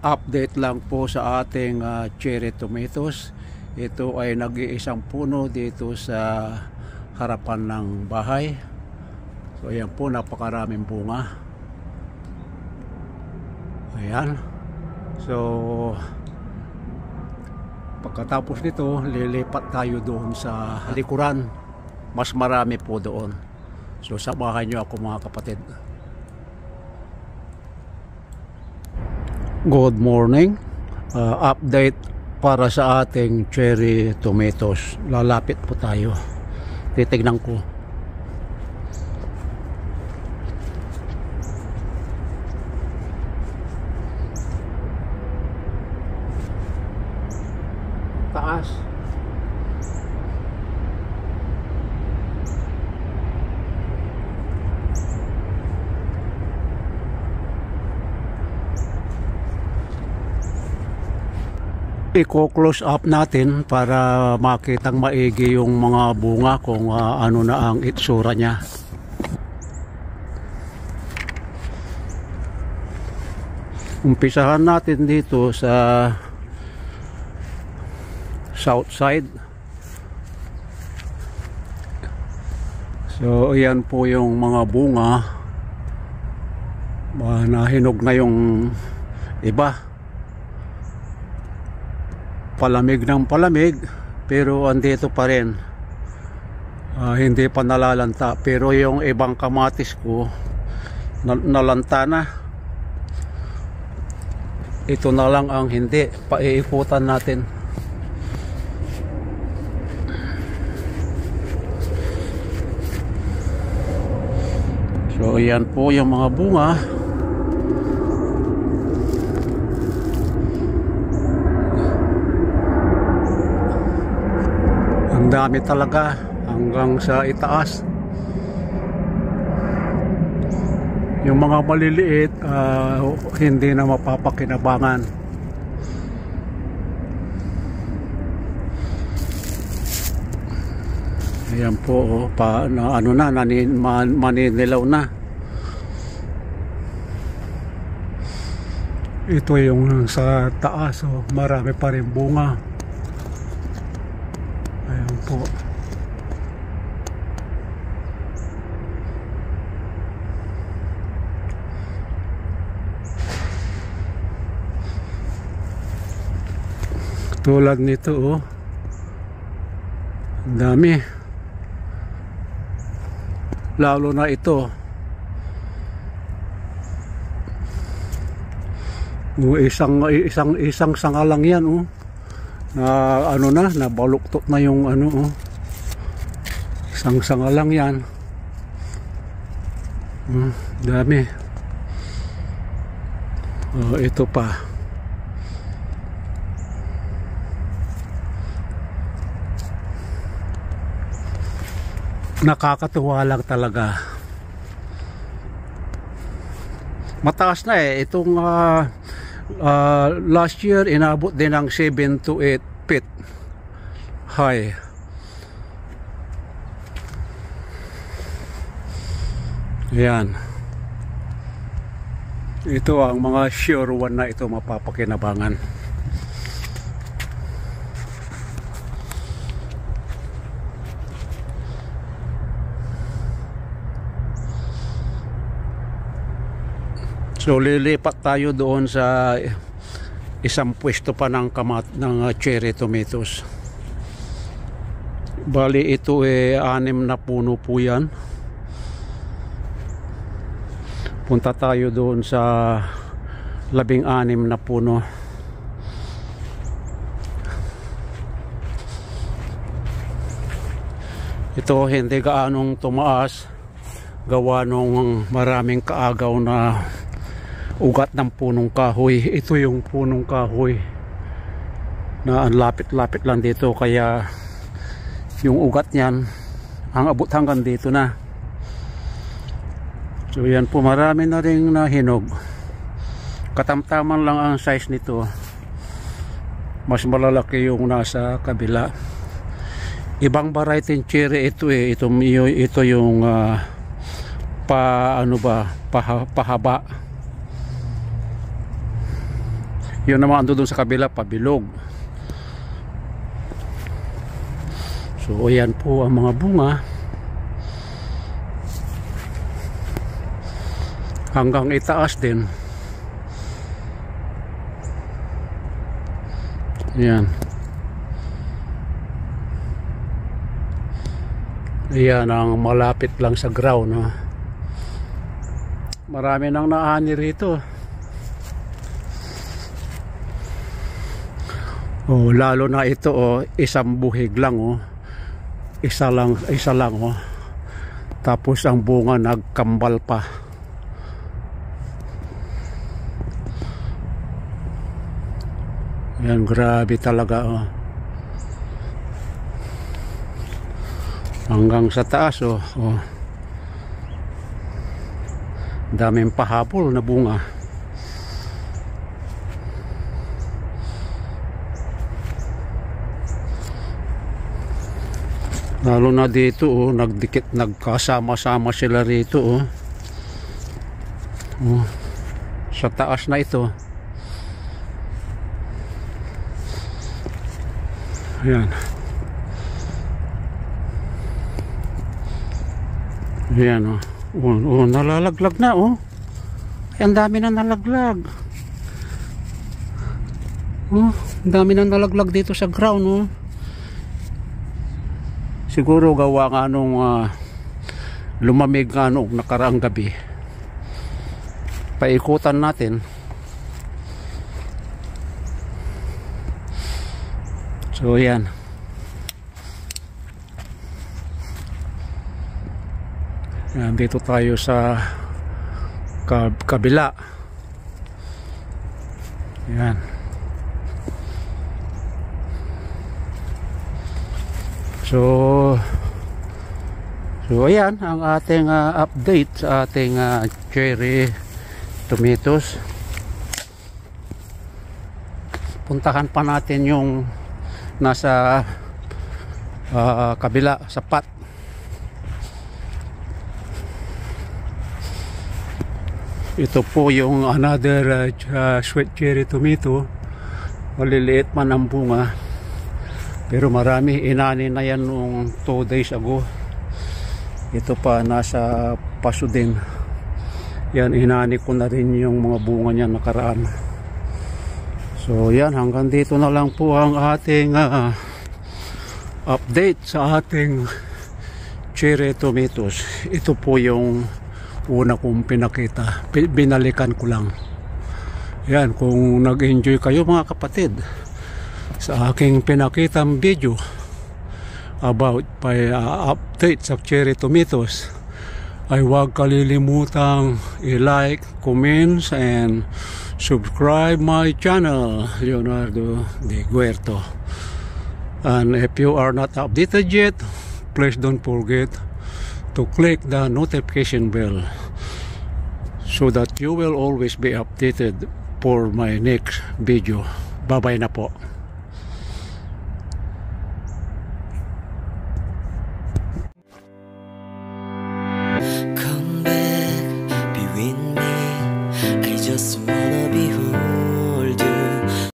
Update lang po sa ating cherry tomatoes. Ito ay nag-iisang puno dito sa harapan ng bahay. So ayan po, napakaraming bunga. Ayan. So pagkatapos nito, lilipat tayo doon sa likuran. Mas marami po doon. So samahan nyo ako mga kapatid. Good morning. Update para sa ating cherry tomatoes. Lalapit po tayo. Titignan ko. Taas. I-close up natin para makitang maigi yung mga bunga kung ano na ang itsura niya. Umpisahan natin dito sa south side. So ayan po yung mga bunga. Nahinog na yung iba. Palamig ng palamig, pero andito pa rin. Hindi pa nalalanta, pero yung ibang kamatis ko nalanta na. Ito na lang ang hindi. Paiikutan natin. So ayan po yung mga bunga. Ang dami talaga hanggang sa itaas. Yung mga maliliit hindi na mapapakinabangan. Ayan po ano na, maninilaw na. Ito yung sa taas, marami pa rin bunga. Ayan po. Tulad nito ang dami. Lalo na ito. Isang sanga lang yan na ano na, nabaluktot na yung isang sanga lang yan. Dami. Ito pa. Nakakatuwa lang talaga. Mataas na itong last year inabot din ng 7 to 8 feet high. Ayan. Ito ang mga sure one na ito mapapakinabangan. So lilipat tayo doon sa isang pwesto pa ng cherry tomatoes. Bali ito 6 na puno po yan. Punta tayo doon sa 16 na puno. Ito hindi gaanong tumaas gawa nung maraming kaagaw na ugat ng punong kahoy. Ito yung punong kahoy na ang lapit-lapit lang dito, kaya yung ugat niyan ang abot hanggang dito na. So yan po, marami na rin nahinog. Katamtaman lang ang size nito. Mas malalaki yung nasa kabila. Ibang variety cherry ito ito yung pahaba. Yun naman ando doon sa kabila, pabilog. So ayan po ang mga bunga. Hanggang itaas din. Ayan. Ayan ang malapit lang sa ground, no? Marami nang naani rito. Oh, lalo na ito, oh, isang buhig lang, oh. Isa lang, oh. Tapos ang bunga nagkambal pa. Yan, grabe talaga, oh. Hanggang sa taas, oh. Oh. Daming pahabol na bunga. Lalo na dito, oh, nagdikit, nagkasama-sama sila rito, oh. Oh. Sa taas na ito. Ayan. Ayan, oh. Oh, nalalaglag na, oh. Ang dami na nalaglag. Oh, ang dami na nalaglag dito sa ground, oh. Siguro gawa nga nung lumamig nga nung nakaraang gabi. Paikutan natin. So yan. Yan, dito tayo sa kabila. Yan. So ayan ang ating update sa ating cherry tomatoes. Puntahan pa natin yung nasa kabila sa pot. Ito po yung another sweet cherry tomato. Maliliit man ang bunga, pero marami. Inani na yan nung 2 days ago. Ito pa nasa paso din. Yan, inani ko na rin yung mga bunga niya nakaraan. So yan, hanggang dito na lang po ang ating update sa ating cherry tomatoes. Ito po yung una kong pinakita, binalikan ko lang. Yan, kung nag-enjoy kayo mga kapatid sa aking pinakitang video about my update sa cherry tomatoes, ay huwag kalilimutang i-like, comments, and subscribe my channel, Leonardo De Guerto. And if you are not updated yet, please don't forget to click the notification bell so that you will always be updated for my next video. Bye bye na po.